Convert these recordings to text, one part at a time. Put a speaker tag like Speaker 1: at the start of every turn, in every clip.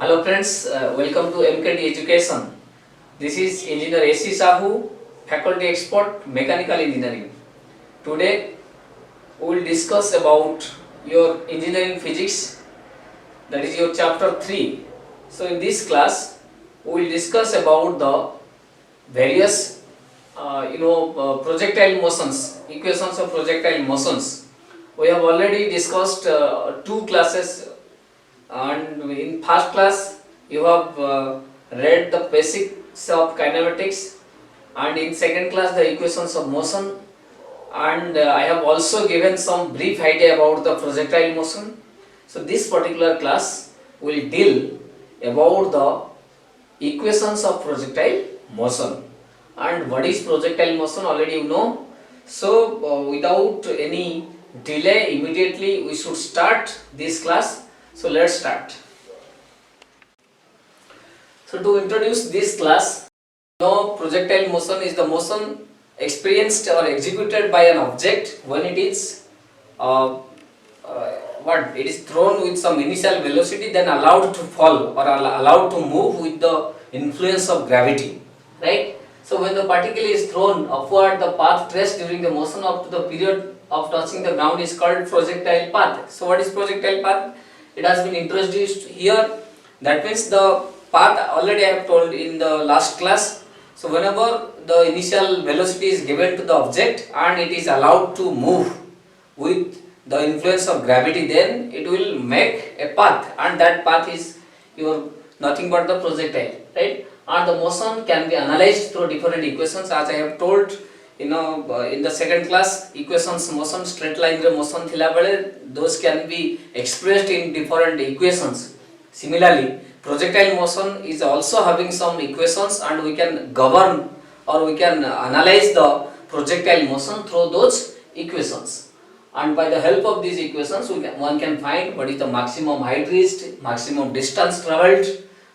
Speaker 1: Hello friends, welcome to MKD Education. This is Engineer AC Sahu, Faculty Expert, Mechanical Engineering. Today we will discuss about your engineering physics, that is your chapter 3. So in this class we will discuss about the various projectile motions, equations of projectile motions. We have already discussed two classes, and in first class you have read the basics of kinematics, and in second class the equations of motion, and I have also given some brief idea about the projectile motion. So this particular class will deal about the equations of projectile motion. And what is projectile motion already you know. So without any delay, immediately we should start this class. So let's start. So to introduce this class, projectile motion is the motion experienced or executed by an object when it is it is thrown with some initial velocity, then allowed to fall or allowed to move with the influence of gravity, right? So when the particle is thrown upward, the path traced during the motion up to the period of touching the ground is called projectile path. So what is projectile path? It has been introduced here. That means the path already I have told in the last class. So whenever the initial velocity is given to the object and it is allowed to move with the influence of gravity, then it will make a path, and that path is your nothing but the projectile, right? And the motion can be analyzed through different equations, as I have told in the second class. Equations motion straight line motion thila bale those can be expressed in different equations. Similarly, projectile motion is also having some equations, and we can govern or we can analyze the projectile motion through those equations. And by the help of these equations one can find what is the maximum height reached, maximum distance travelled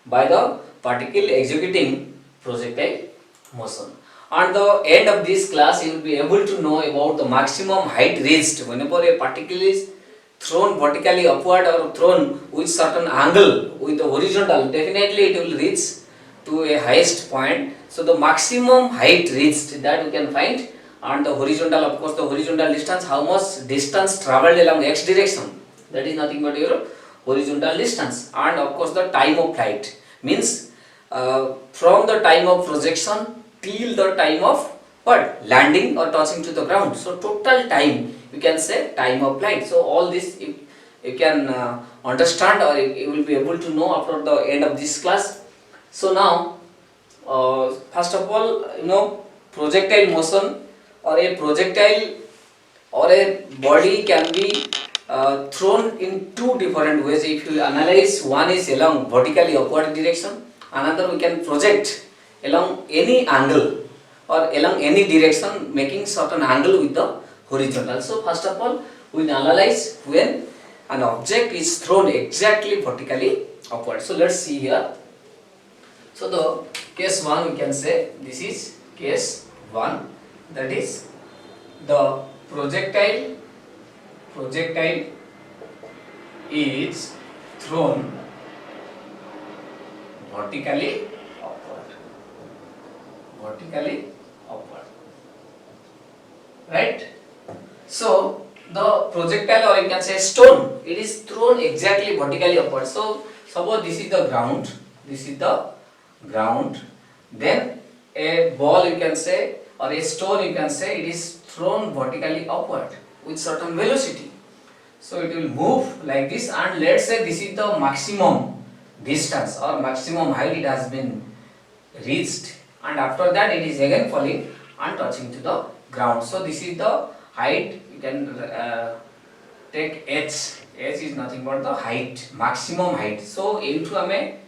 Speaker 1: by the particle executing projectile motion. At the end of this class you will be able to know about the maximum height reached whenever a particle is thrown vertically upward or thrown with certain angle with the horizontal. Definitely it will reach to a highest point. So the maximum height reached, that you can find. And the horizontal, of course, the horizontal distance, how much distance travelled along x direction, that is nothing but your horizontal distance. And of course the time of flight, means from the time of projection till the time of what, landing or touching to the ground. So total time, you can say time of flight. So all this you can understand, or you will be able to know after the end of this class. So now first of all, projectile motion or a projectile or a body can be thrown in two different ways. If you analyze, one is along vertically upward direction, another we can project along any angle or along any direction, making certain angle with the horizontal. So first of all we analyze when an object is thrown exactly vertically upward. So let's see here. So the case 1, we can say this is case 1, that is the projectile is thrown vertically upward, right? So the projectile, or you can say stone, it is thrown exactly vertically upward. So suppose this is the ground, then a ball, you can say, or a stone, you can say, it is thrown vertically upward with certain velocity. So it will move like this, and let's say this is the maximum distance or maximum height it has been reached, and after that it is again falling and touching to the ground. So this is the height. You can take h. H is nothing but the height, maximum height. So into ame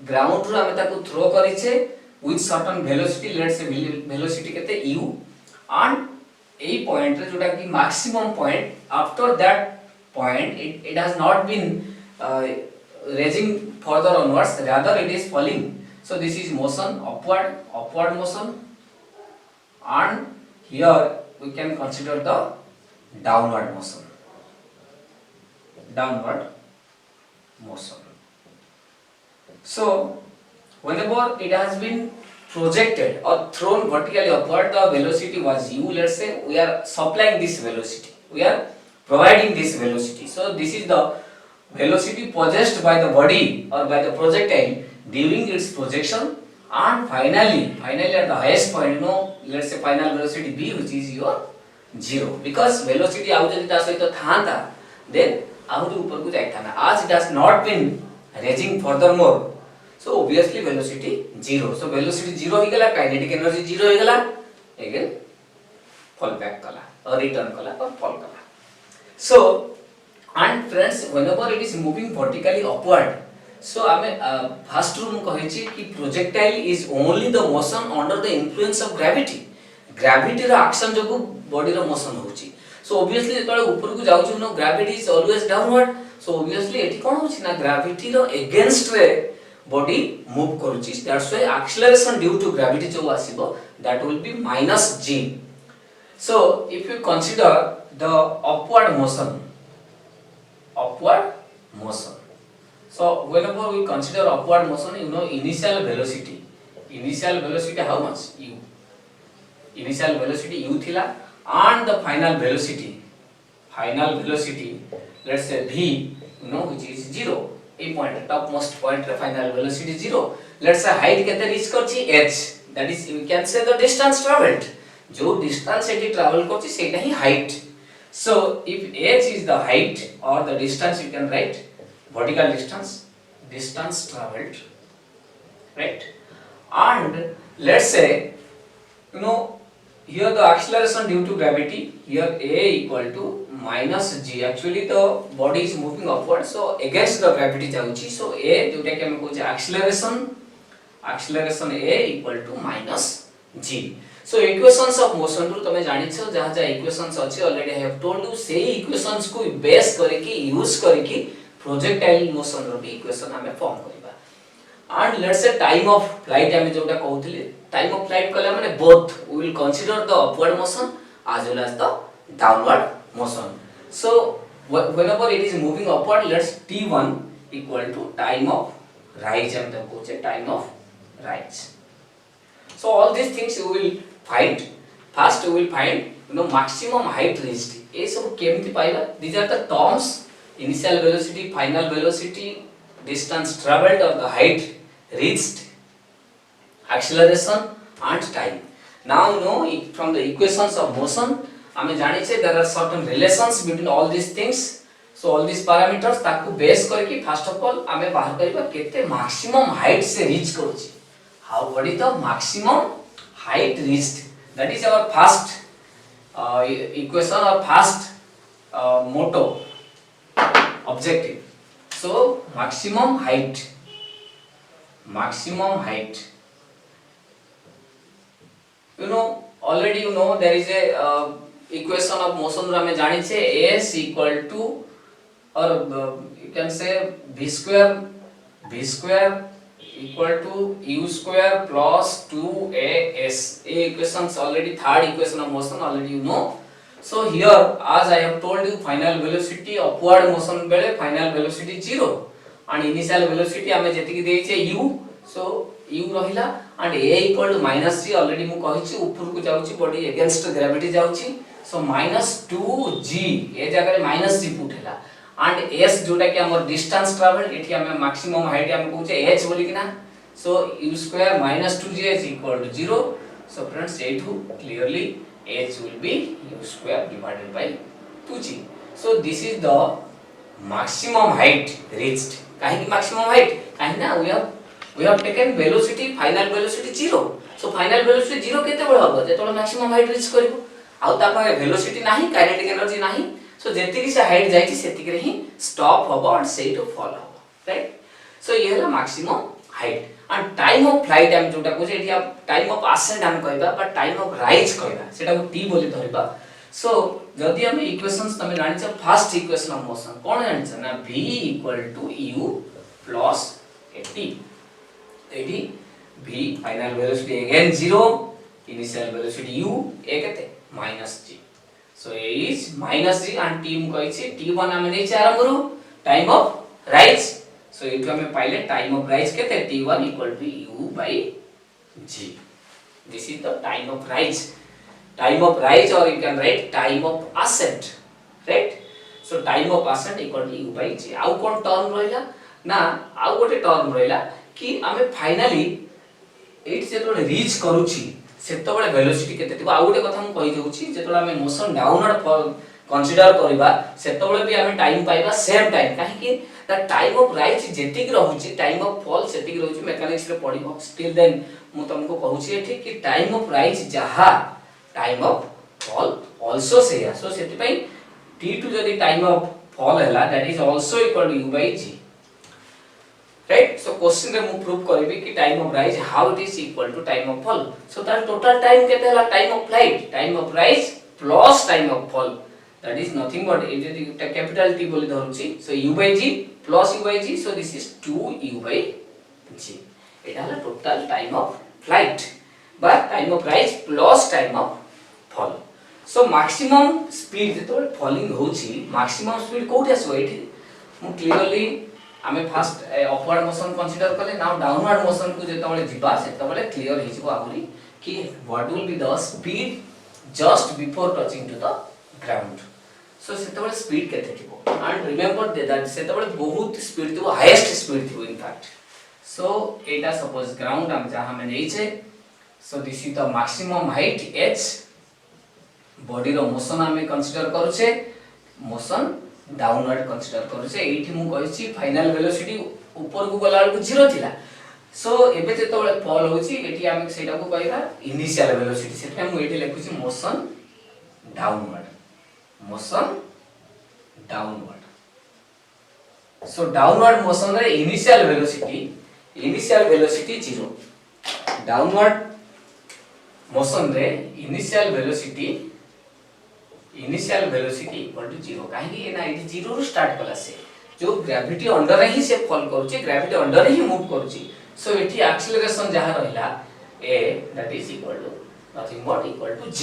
Speaker 1: ground ru ame taku throw kariche with certain velocity, let's say velocity kete u, and a point jota ki maximum point, after that point it has not been raising further onwards, rather it is falling. So this is motion, upward motion, and here we can consider the downward motion. So whenever it has been projected or thrown vertically upward, the velocity was u. Let's say we are supplying this velocity, we are providing this velocity. So this is the velocity possessed by the body or by the projectile during its projection, and finally at the highest point, let's say final velocity b, which is your 0, because velocity आउ जदि ता सहित थांता then आउरी ऊपर को जाइथाना, as it has not been raising furthermore, so obviously velocity 0. So velocity 0 हो गला, kinetic energy 0 हो गला, again fall back कला or return कला or fall कला. So and friends, whenever it is moving vertically upward, so आमे first room कहिछि कि projectile is only the motion under the influence of gravity. Gravity row action जो body रो motion होछि. So obviously जेतले ऊपर को जाउछु no, gravity is always downward. So obviously एठी कोन होछि ना, gravity रो against रे body move करूछि. That's why acceleration due to gravity जो आसीबो, that will be minus g. So if you consider the upward motion, so whenever we consider upward motion, initial velocity how much, u, initial velocity u thila, and the final velocity let's say v, which is 0. A point, topmost point रे final velocity 0. Let's say height केते reach करछि h, that is we can say the distance traveled, जो distance eighty travel करछि सेटा ही height. So if h is the height or the distance, you can write vertical distance traveled, right? And let's say here the acceleration due to gravity, here a equal to minus g. Actually the body is moving upward, so against the gravity जाउची. So a जोटा कि हम कहै acceleration a equal to minus g. So equations of motion रू तमे जानि छ, जहा जहा equations अछि already I have told you, से equations को बेस करके यूज करके projectile motion रो भी equation हमें फॉर्म करबा. And let's say time of flight हमें जोटा कहउथिले, time of flight कला माने both we will consider the upward motion as well as the downward motion. So whenever it is moving upward, let's t1 equal to time of rise, हम तो कहउछे time of rise. So all these things you will find. First we will find maximum height reached. ये सब केमिति पाइबा? These are the terms: initial velocity, final velocity, distance traveled or the height reached, acceleration and time. Now from the equations of motion हमें जानि छे there are certain relations between all these things. So all these parameters ताकू base करके first of all हमें बाहर करिबा केते maximum height से reach करूची. What is the maximum height reached? That is our first equation or first motto, objective. So maximum height. Already there is a equation of motion रो हमें जानि छे s equal to or you can say v square equal to u square plus 2as. A equations already, third equation of motion already you know. So here as I have told you, final velocity upward motion बेले final velocity 0 and initial velocity हमें जेति कि देइछे u. So u रहिला and a equal to minus g. already मु कहिछि ऊपर को जाउछि, बॉडी against gravity जाउछि. So minus 2g ए जगह रे minus g पुट हैला and s जोटा कि हमर distance travel एठी हमें maximum height हम कहउछे h बोली कि ना. So u square minus 2gh equal to 0. So friends, एठू clearly h will be u square divided by 2g. So this is the maximum height reached. काहे कि maximum height? काहे ना we have taken velocity, final velocity 0. So final velocity 0 केते बड़ हबो जेतोला maximum height reach करिवो. आउ ता पर velocity नाही, kinetic energy नाही. So जेति कि से height जाइछि सेति कि ही stop हबो and say to fall हबो, right? So ये हला maximum height. And time of flight हम जोटा कोजे एठी आप time of ascent हम कहबा, but time of rise कहबा सेटा को t बोली धरिबा. So जदि हम equations तमे जानि छ, first equation of motion कोन जानि छ ना, v equal to u plus at. एठी v final velocity again 0, initial velocity u ए केते minus g. So a is minus g and t हम कहै छी t1 हम नै छै आरंभ करू time of rise सो एठु हमें पाइले टाइम ऑफ राइज केते t1 equal to u by g. This is the time of rise. Time of rise, or you can write time of ascent, right? So time of ascent equal to u by g. आउ कोन term रहिला ना आउ गोटे term रहिला कि आमे finally at जेतो reach करूची सेतो बळे वेलोसिटी केते थिबो. आउ गोटे कथा हम कहि देउची जेतो आमे मोशन डाउनवर्ड कंसीडर करिबा सेतो बळे भी आमे टाइम पाइबा सेम टाइम. काहे कि द टाइम ऑफ राइज जेतिक रहूची टाइम ऑफ फॉल सेतिक रहूची मेकानिक्स रे पढिबो. स्टिल देन मु तुमको कहूची एठी कि टाइम ऑफ राइज जहा टाइम ऑफ फॉल आल्सो सेया. सो सेति पई t2 जदी टाइम ऑफ फॉल हैला that is also equal to u by g. Right. So question रे मु प्रूव करबी कि time of rise how it is equal to time of fall. सो तार टोटल टाइम केते हैला time of flight time of rise plus time of fall that is nothing but ए जदी capital T बोली धरुची. सो u by g plus u by g. So this is 2u by g. एटा हला total time of flight बा time of rise plus time of fall. So maximum speed जेतो falling होची maximum speed कोठी आसो एठी मु clearly आमे first upward motion consider करले. नाउ डाउनवर्ड मोशन को जेतो बळे जिबा सेतो बळे क्लियर हे जिवो आगुरी कि what will be the speed just before touching to the ground. So सेतो बळे स्पीड केते थिबो एंड रिमेंबर दैट सेतो बळे बहुत स्पीड थिबो हाईएस्ट स्पीड थिबो in fact. So Etah suppose ground हम जहां में नेइछे. So this is the maximum height h. Body रो मोशन हमें कंसीडर करूछे मोशन डाउनवर्ड कंसीडर करूछे. एठी मु कहिछि फाइनल वेलोसिटी ऊपर को गला को 0 थिला. सो एबे जेतो बळे फॉल होछि एठी हम सेटा को कहबा इनिशियल वेलोसिटी. सेटा मु एठी लिखुछि मोशन डाउनवर्ड मोशन डाउनवर्ड. सो डाउनवर्ड मोशन रे इनिशियल वेलोसिटी 0. डाउनवर्ड मोशन रे इनिशियल वेलोसिटी इक्वल टू 0. काहे कि एना इति 0 रु स्टार्ट कला से जो ग्रेविटी अंडर ही से फॉल करूची ग्रेविटी अंडर ही मूव करूची. सो एठी एक्सेलरेशन जहा रहला a that is equal to nothing but equal to g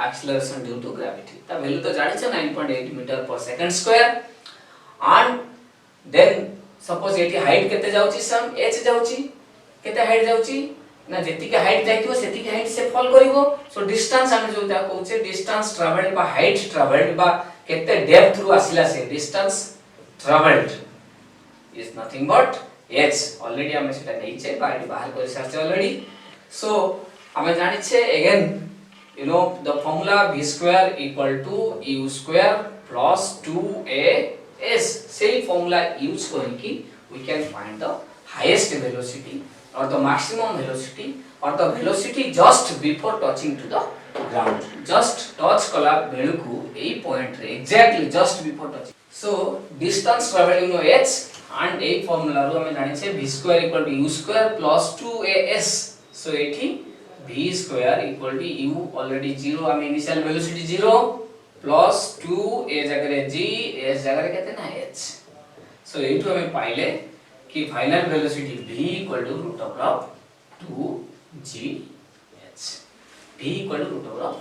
Speaker 1: acceleration due to gravity. ता वैल्यू तो जानि छ 9.8 metre per second square. And then suppose एठी हाइट केते जाउची सम h जाउची केते हाइट जाउची ना जेति के हाइट जाइतो सेति के हाइट से फॉल करिवो. सो डिस्टेंस हम जो ता कहूचे डिस्टेंस ट्रैवल्ड बा हाइट ट्रैवल्ड बा केते डेप्थ थ्रू आसिला से distance travelled is nothing but h. Already हम सेटा नै छे बाहर कर सारछे ऑलरेडी. सो हम जानि छे again you know the formula v square equal to u square plus 2as. same formula use करके we can find the highest velocity or the maximum velocity or the velocity just before touching to the ground. just touch कला value को ए point रे exactly just before touching. so distance traveled you know h and a formula रो हम जानि छे v square equal to u square plus 2as. so एठी v square equal to u already 0 हम initial velocity 0 plus 2 a जगह रे g s जगह रे केते ना h. सो एठु हमें पाइले कि final velocity v equal to root of 2gh. v equal to root of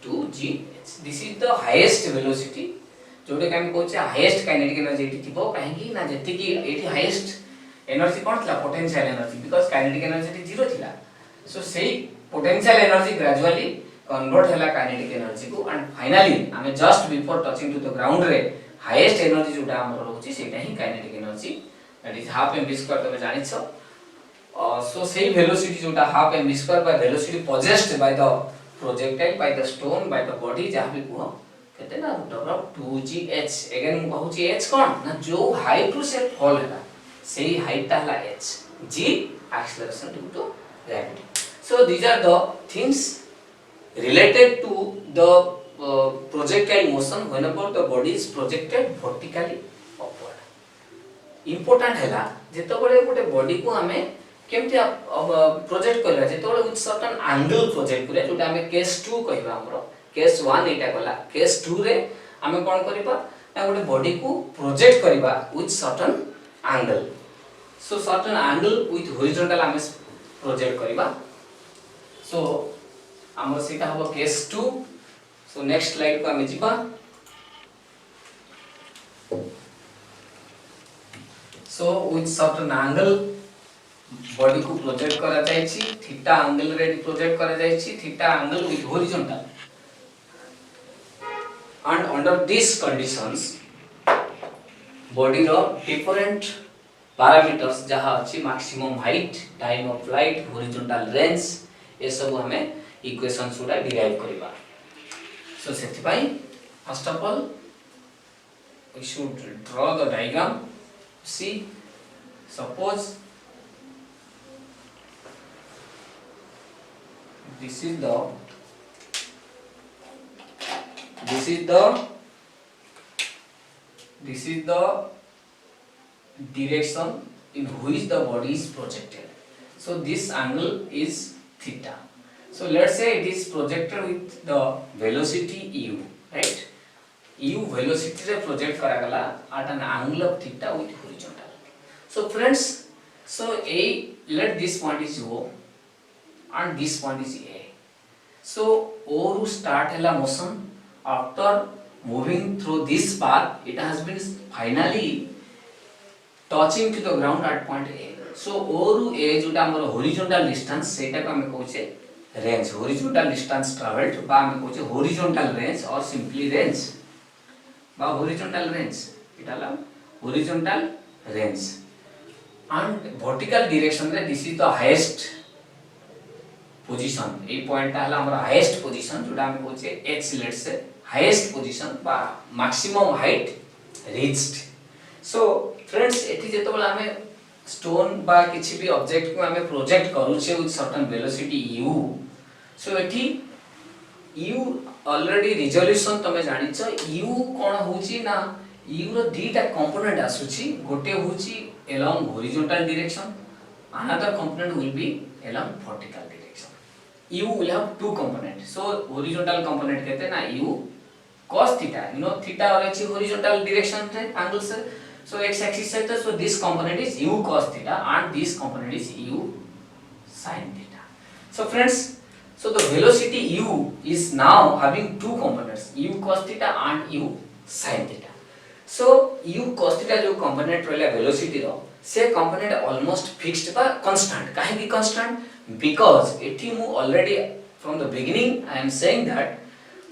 Speaker 1: 2gh. this is the highest velocity Jote हम कहूचे हाईएस्ट काइनेटिक एनर्जी एठी थिबो. काहे कि ना जति कि एठी हाईएस्ट एनर्जी कोन थिला potential energy because kinetic energy 0 थिला. सो सेही पोटेंशियल एनर्जी ग्रेजुअली कन्वर्ट हैला काइनेटिक एनर्जी को एंड फाइनली हमें just before touching to the ground रे हाईएस्ट एनर्जी जोटा हमर रहउची सेटा ही kinetic energy that is half m square तमे जानि छ. सो सेही वेलोसिटी जोटा half m square by velocity possessed by the projectile by the stone by the body जहां भी को केते ना रूट ऑफ 2gh. अगेन मु कहउची h कोन ना जो हाइट टू से फॉल हैला सेही हाइट ता हला h. g acceleration due to gravity. So these are the things related to the projectile motion whenever the body is projected vertically upward. Important हैला जेतो बळे गोटे बॉडी को हमें केमति प्रोजेक्ट करला जेतो बळे विथ सर्टेन एंगल प्रोजेक्ट करे जोटा हमें केस 2 कहबा हमरो. केस 1 एटा कला केस 2 रे हमें कोन करबा ना गोटे बॉडी को प्रोजेक्ट करबा with certain angle. So certain angle with horizontal हमें प्रोजेक्ट करबा. सो हमर सेटा हबो केस 2. सो नेक्स्ट स्लाइड को हम जिबा. so with certain angle body को प्रोजेक्ट करा जायछि थीटा एंगल रे प्रोजेक्ट करा जायछि theta angle with horizontal and under these conditions body रो डिफरेंट पैरामीटर्स जहाँ अच्छी maximum height time of flight horizontal range ये सब हमें इक्वेशंस गुडा डिराइव करबा सो सेति पई first of all we should draw the diagram. See, suppose this is the direction in which the body is projected. So this angle is theta. So let's say it is projected with the velocity u, right? u velocity रे project करा गला at an angle of theta with horizontal. So friends, so a let this point is o and this point is a. So o ru start hela motion after moving through this path it has been finally touching to the ground at point a. So o ru a जोटा हमर horizontal distance सेटा को हम कहूचे range, horizontal distance traveled बा हम कहूचे horizontal range or simply range বা horizontal range এটা হলো horizontal range and vertical direction রে this is the highest position এই পয়েন্টটা হলো আমরা highest position যেটা আমি বলছি h let's say highest position বা maximum height reached. So friends এটি যেতবেলে আমি স্টোন বা কিছু भी অবজেক্ট को আমি প্रोजेक्ट करूछे with certain velocity u. So এটি u ऑलरेडी रिजोल्यूशन तमे जानिछ u कोन होची ना u रो दीटा कंपोनेंट आसुची गोटे होची along horizontal direction another component will be along vertical direction. u will have two components. So horizontal component कहते ना u cos theta, you know theta और अच्छी horizontal direction रे angle से so x axis से तो so this component is u cos theta and this component is u sin theta. So friends, so the velocity u is now having two components u cos theta and u sin theta. So u cos theta जो component रहला velocity रो से component almost fixed बा constant. काहे की constant? Because एठी मु already from the beginning I am saying that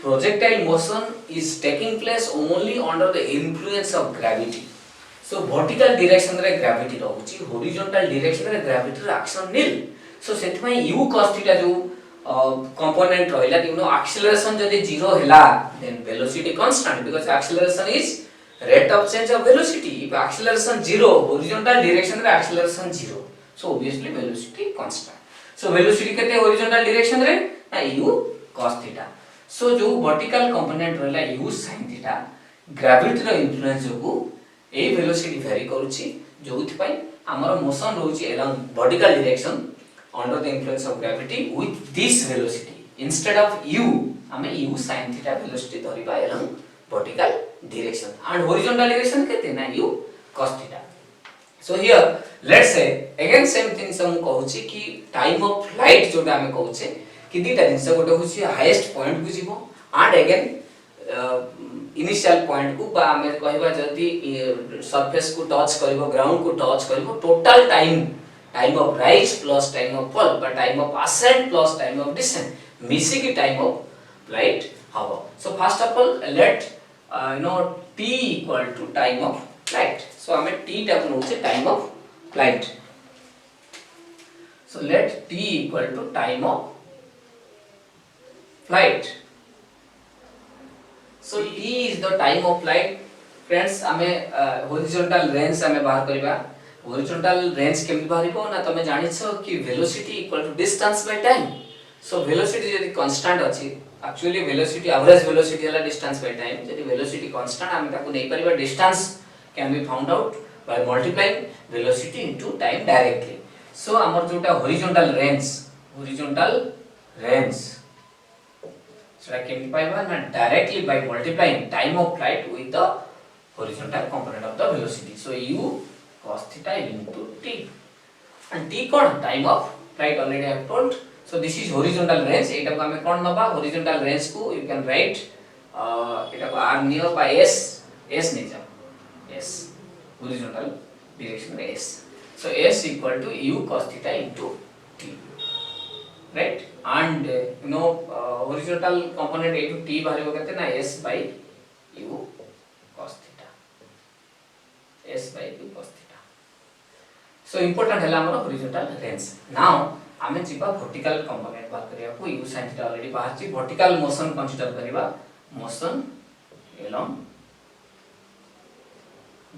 Speaker 1: projectile motion is taking place only under the influence of gravity. So vertical direction रे gravity रहउची horizontal direction रे gravity रे action nil. So सेति u cos theta जो component ରହିला you know acceleration जदि 0 हैला then velocity constant because acceleration is rate of change of velocity. If acceleration 0 horizontal direction रे acceleration 0 so obviously velocity constant. So velocity केते horizontal direction रे ना u cos theta. So जो vertical component रहला u sin theta gravity रो influence जोगु ए velocity vary करूची जोथि पई हमर motion रहउची along vertical direction under the influence of gravity with this velocity instead of u हमें u sin theta velocity धरिबा along vertical direction and horizontal direction केते ना u cos theta. So here let's say again same thing हम कहउची कि time of flight जोटा हमें कहउचे कि दीटा जिंस गोटे होची highest point को जीवो and again इनिशियल पॉइंट को बा हमें कहबा जदी सरफेस को टच करबो ग्राउंड को टच करबो total time of rise plus time of fall but time of ascent plus time of descent मिसी की time of flight हबो. So first of all let you know t equal to time of flight. So हमें t टा होचे time of flight. So let t equal to time of flight. So t is the time of flight. Friends हमें horizontal range हमें बाहर करबा horizontal range केमि बाहरिबो ना तमे जानिछो कि velocity equal to distance by time. So velocity यदि constant अछि actually velocity average velocity हला distance by time यदि velocity constant हम ताको नै परिबा distance can be found out by multiplying velocity into time directly. So हमर जोटा horizontal range so I can पाइबा ना directly by multiplying time of flight with the horizontal component of the velocity. So u cos theta into t and t cone time of flight already I have told. So this is horizontal range एटा को हमें कोन नबा horizontal range को you can write एटा को r neo by s नै जा s horizontal direction s. So s equal to u cos theta into t, right? And horizontal component a to t बाहर कहते ना s by u cos theta, s by u cos theta. So important है हमारा horizontal range. Now आमे जिबा vertical component बात करिया को u sin theta already बाहर ची vertical motion consider करिबा motion along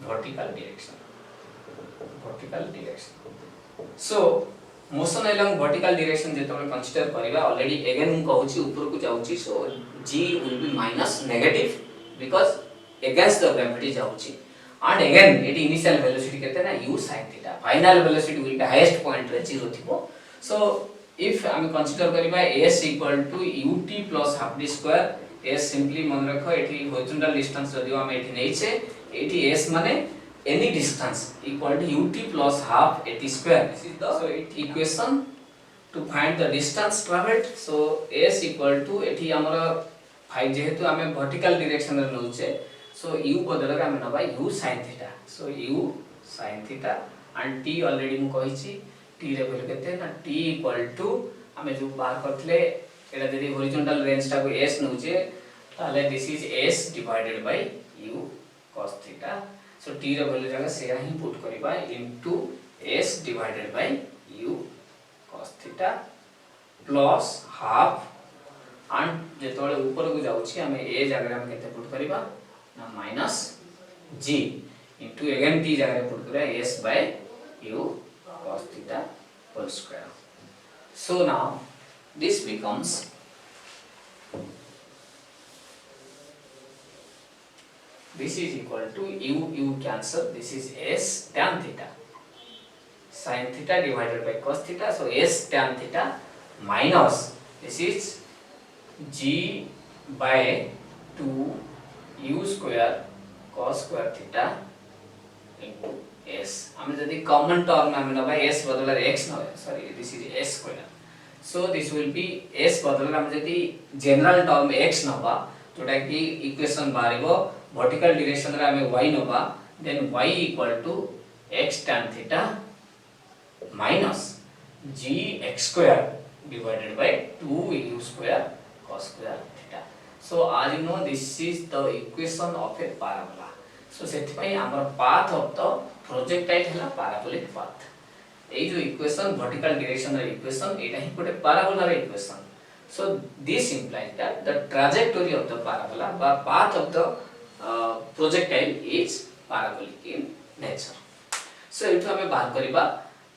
Speaker 1: vertical direction. So motion along vertical direction जेतबे consider करिबा already again हम कहूची ऊपर को जाउची, so g will be minus negative because against the gravity जाउची. And again it initial velocity कहते ना u sin theta, final velocity will be highest point रे 0 थिबो. So if हम consider करिबा s equal to ut plus half d square, s simply मन रखो एठी horizontal distance जदियो हम एठी नै छे, एठी s माने any distance equal to ut plus half at square. This is the equation to find the distance traveled. So s equal to एठी हमरा 5 जेहेतु हमें vertical direction रे नउचे, so u बदल रे हम नबा u sin theta. So u sin theta and t already मु कहिची t रे वैल्यू केते ना t equal to हमें जो बाहर करथले एटा जदी horizontal range टा को s नउचे ताले this is s divided by u cos theta. So t रे वैल्यू जगह से ही पुट करिबा into s divided by u cos theta plus half and जेतोले ऊपर को जाउची हमें a जगह हम केते पुट करिबा ना minus g into again t जगह पुट करिबा s by u cos theta whole square. So now this becomes this is equal to u cancel, this is s tan theta sin theta divided by cos theta. So s tan theta minus this is g by 2 u square cos square theta into s. हम जदी common term में हम भाई s बदल रे x न sorry this is s square. So this will be s बदल हम जदी general term x नबा जोटा कि equation बारिबो vertical direction रे हमें y नबा, then y equal to x tan theta minus g x square divided by 2 u square cos square theta. So as you know this is the equation of a parabola. So सेति पई हमर path of the projectile हला parabolic path. ए जो equation vertical direction रे equation एटा ही गोटे parabola रे equation. So this implies that the trajectory of the parabola or path of the projectile is parabolic in nature. So एठो हमें बात करिबा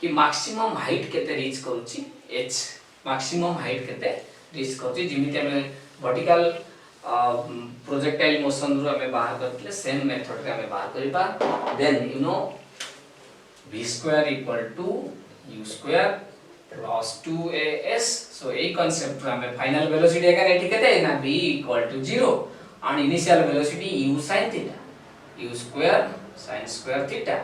Speaker 1: कि maximum height केते reach करूची h, maximum height केते reach करूची जिमिति हमें vertical projectile motion रो हमें बाहर करतले same method रे हमें बाहर करिबा. Then you know v square equal to u square plus 2as. So a concept रो हमें final velocity again एठी केते ना v equal to 0 and initial velocity u sin theta, u square sin square theta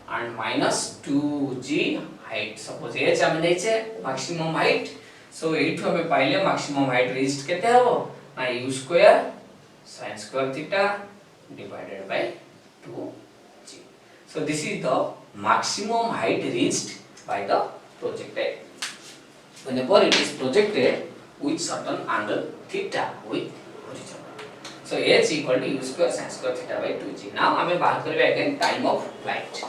Speaker 1: and minus 2g height. Suppose h हम नेचे maximum height. So एठो हमें पाइले maximum height reached केते हबो ना u square sin square theta divided by 2g. So this is the maximum height reached by the projectile whenever it is projected with certain angle theta with horizon. So h equal to u square sin square theta by 2g. Now हमें बात करिबा again time of flight.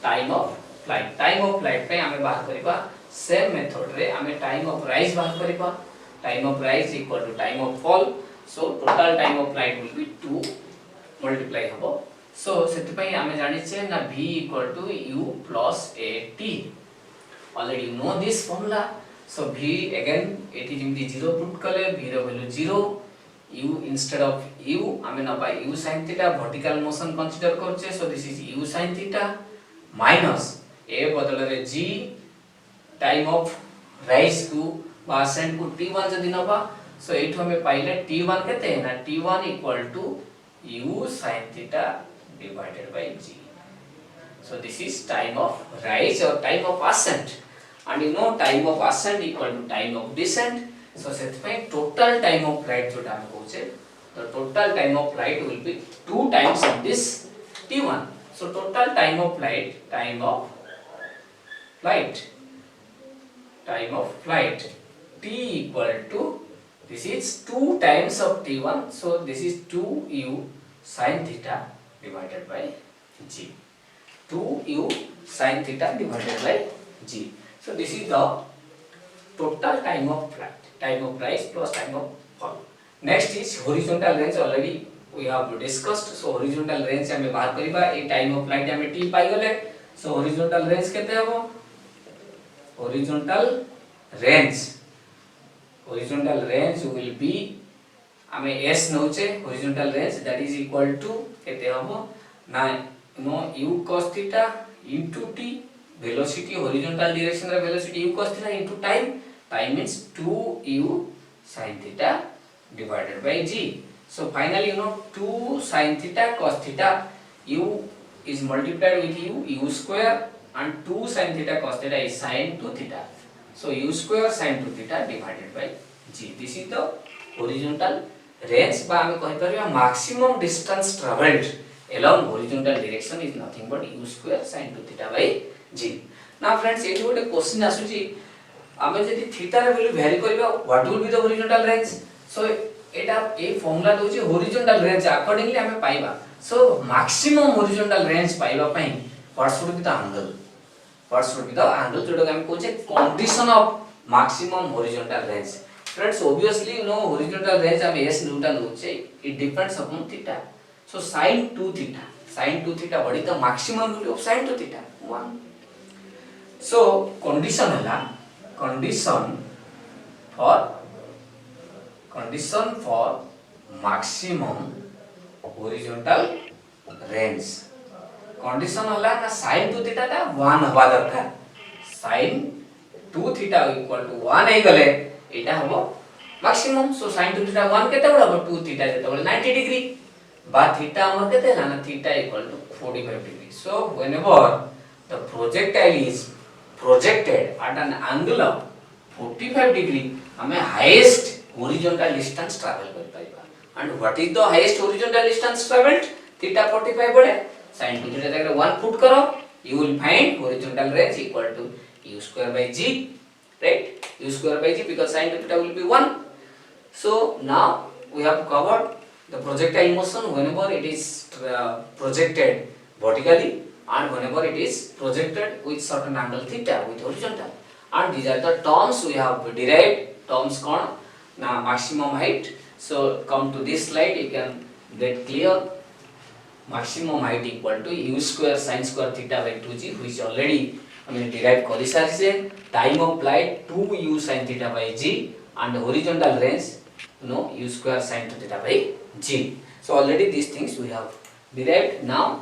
Speaker 1: Time of flight पे हमें बात करिबा same method रे हमें time of rise बात करिबा. Time of rise equal to time of fall. So total time of flight will be 2 multiply हबो. So सेति पई हमें जानि छे ना v equal to u plus at. Already you know this formula. So v again एठी जिमति 0 put कले v रो value 0, u instead of u हमें ना by u sin theta vertical motion consider करछे. So this is u sin theta minus a बदल रे g time of rise को बा ascent को t1 जदी नबा. So एठो हमें पाइले t1 केते है ना t1 equal to u sin theta divided by g. So this is time of rise or time of ascent, and you know time of ascent equal to time of descent. So सेति पे total time of flight जोटा हम कहूचे, the total time of flight will be 2 times of this t1. So total time of flight, time of flight t equal to, this is 2 times of t1, so this is 2u sin theta divided by g. 2u sin theta divided by g. So this is the total time of flight, time of rise plus time of fall. Next is horizontal range, already we have discussed. So horizontal range हमें बाहर करिबा, ए time of flight हमें t पाई गले. So horizontal range केते हबो? Horizontal range will be, हमें s नौचे horizontal range, that is equal to केते हबो ना no u cos theta into t, velocity horizontal direction रे velocity u cos theta into time means 2u sin theta divided by g. So finally 2 sin theta cos theta, u is multiplied with u square, and 2 sin theta cos theta is sin 2 theta. So u square sin 2 theta divided by g. This is the horizontal range, by हमें कहि परिबा maximum distance travelled along horizontal direction is nothing but u square sin 2 theta by g. Now friends, एठी गोटे question आसुची, आमे जदि theta रे value vary करबा, what will be the horizontal range? So एटा ए फॉर्मूला दोची होरिजोनटल रेंज, अकॉर्डिंगली हमें पाइबा. सो मैक्सिमम होरिजोनटल रेंज पाइबा पई what should be the angle जोटा हम कोचे condition of maximum horizontal range. Friends obviously horizontal range हम एस न्यूटन होचे, इट डिपेंड्स अपॉन थीटा. सो sin 2 theta what is the maximum value of sin 2 theta? 1. So condition for maximum horizontal range, condition होला ना sin 2 theta ता 1 हवा दरकार. sin 2 theta equal to 1 हे गले, एटा हबो maximum. So sin 2 theta 1 केते बडा 2 theta जेते बडा 90 degree, बा थीटा हमर केते ना theta equal to 45 degree. So whenever the projectile is projected at an angle of 45 degree, हमें highest horizontal distance travel कर पाइबा. And what is the highest horizontal distance travelled? Theta 45 बडे, sin 2 theta जगह 1 put करो, you will find horizontal range equal to u square by g, right? u square by g, because sin 2 theta will be 1. So now we have covered the projectile motion whenever it is projected vertically and whenever it is projected with certain angle theta with horizontal. And these are the terms we have derived. Terms kon na maximum height. So come to this slide, you can get clear. Maximum height equal to u square sin square theta by 2g, which already derived kari sarise. Time of flight 2u sin theta by g, and horizontal range u square sin 2 theta by g. So already these things we have derived. Now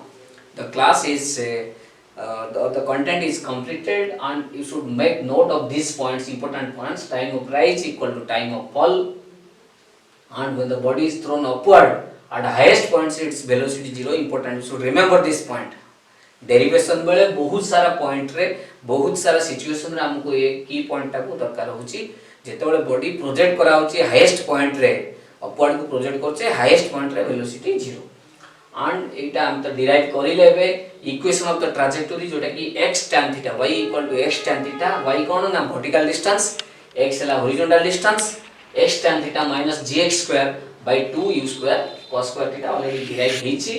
Speaker 1: the class is the content is completed, and you should make note of these points, important points. Time of rise equal to time of fall, and when the body is thrown upward at the highest point its velocity 0. Important, you should remember this point. Derivation बेले बहुत सारा point रे, बहुत सारा situation रे हमको ये की पॉइंट टा को दरकार होची. जेतेबेले बॉडी प्रोजेक्ट करा होची हाईएस्ट पॉइंट रे, अपवर्ड को प्रोजेक्ट करछे हाईएस्ट पॉइंट रे वेलोसिटी 0. एंड एटा हम तो डिराइव करि लेबे इक्वेशन ऑफ द ट्रैजेक्टरी, जोटा कि x tan theta y equal to x tan theta. y कोन ना वर्टिकल डिस्टेंस, x हला horizontal distance, x tan theta minus gx square by 2 u square cos square theta already derive हेची.